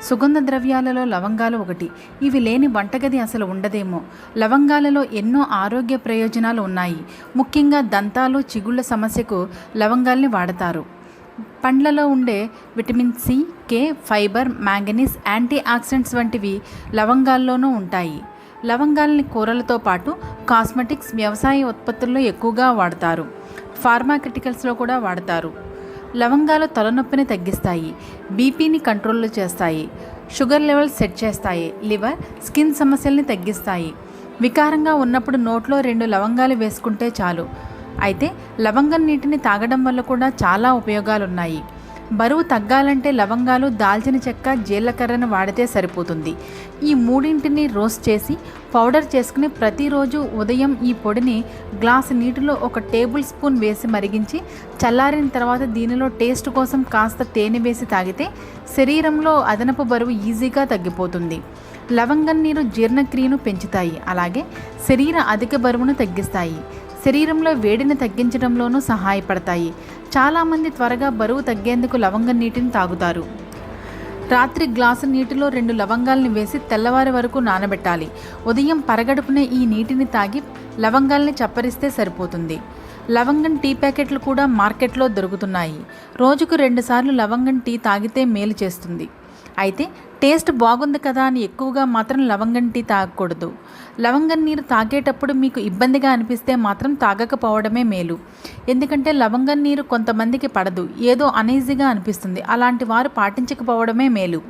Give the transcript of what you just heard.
సుగంధ ద్రవ్యాలలో లవంగాలు ఒకటి. ఇవి లేని వంటగది అసలు ఉండదేమో. లవంగాలలో ఎన్నో ఆరోగ్య ప్రయోజనాలు ఉన్నాయి. ముఖ్యంగా దంతాలు, చిగుళ్ళ సమస్యకు లవంగాల్ని వాడతారు. పండ్లలో ఉండే విటమిన్ సి, కే, ఫైబర్, మ్యాంగనీస్, యాంటీ ఆక్సిడెంట్స్ వంటివి లవంగాల్లోనూ ఉంటాయి. లవంగాల్ని కూరలతో పాటు కాస్మెటిక్స్, వ్యవసాయ ఉత్పత్తుల్లో ఎక్కువగా వాడతారు. ఫార్మాక్యూటికల్స్లో కూడా వాడతారు. లవంగాలు తలనొప్పిని తగ్గిస్తాయి, బీపీని కంట్రోల్లో చేస్తాయి, షుగర్ లెవెల్స్ సెట్ చేస్తాయి, లివర్, స్కిన్ సమస్యల్ని తగ్గిస్తాయి. వికారంగా ఉన్నప్పుడు నోట్లో 2 లవంగాలు వేసుకుంటే చాలు. అయితే లవంగం నీటిని తాగడం వల్ల కూడా చాలా ఉపయోగాలున్నాయి. బరువు తగ్గాలంటే లవంగాలు, దాల్చిన చెక్క, జీలకర్రను వాడితే సరిపోతుంది. ఈ మూడింటిని రోస్ట్ చేసి పౌడర్ చేసుకుని ప్రతిరోజు ఉదయం ఈ పొడిని గ్లాసు నీటిలో 1 టేబుల్ స్పూన్ వేసి మరిగించి చల్లారిన తర్వాత దీనిలో టేస్ట్ కోసం కాస్త తేనె వేసి తాగితే శరీరంలో అదనపు బరువు ఈజీగా తగ్గిపోతుంది. లవంగం నీరు జీర్ణక్రియను పెంచుతాయి, అలాగే శరీర అధిక బరువును తగ్గిస్తాయి. శరీరంలో వేడిని తగ్గించడంలోనూ సహాయపడతాయి. చాలామంది త్వరగా బరువు తగ్గేందుకు లవంగం నీటిని తాగుతారు. రాత్రి గ్లాసు నీటిలో 2 లవంగాల్ని వేసి తెల్లవారి వరకు నానబెట్టాలి. ఉదయం పరగడుపునే ఈ నీటిని తాగి లవంగాల్ని చప్పరిస్తే సరిపోతుంది. లవంగం టీ ప్యాకెట్లు కూడా మార్కెట్లో దొరుకుతున్నాయి. రోజుకు 2 సార్లు లవంగం టీ తాగితే మేలు చేస్తుంది. అయితే టేస్ట్ బాగుంది కదా అని ఎక్కువగా మాత్రం లవంగం టీ తాగకూడదు. లవంగం నీరు తాగేటప్పుడు మీకు ఇబ్బందిగా అనిపిస్తే మాత్రం తాగకపోవడమే మేలు. ఎందుకంటే లవంగం నీరు కొంతమందికి పడదు, ఏదో అనీజీగా అనిపిస్తుంది. అలాంటి వారు పాటించకపోవడమే మేలు.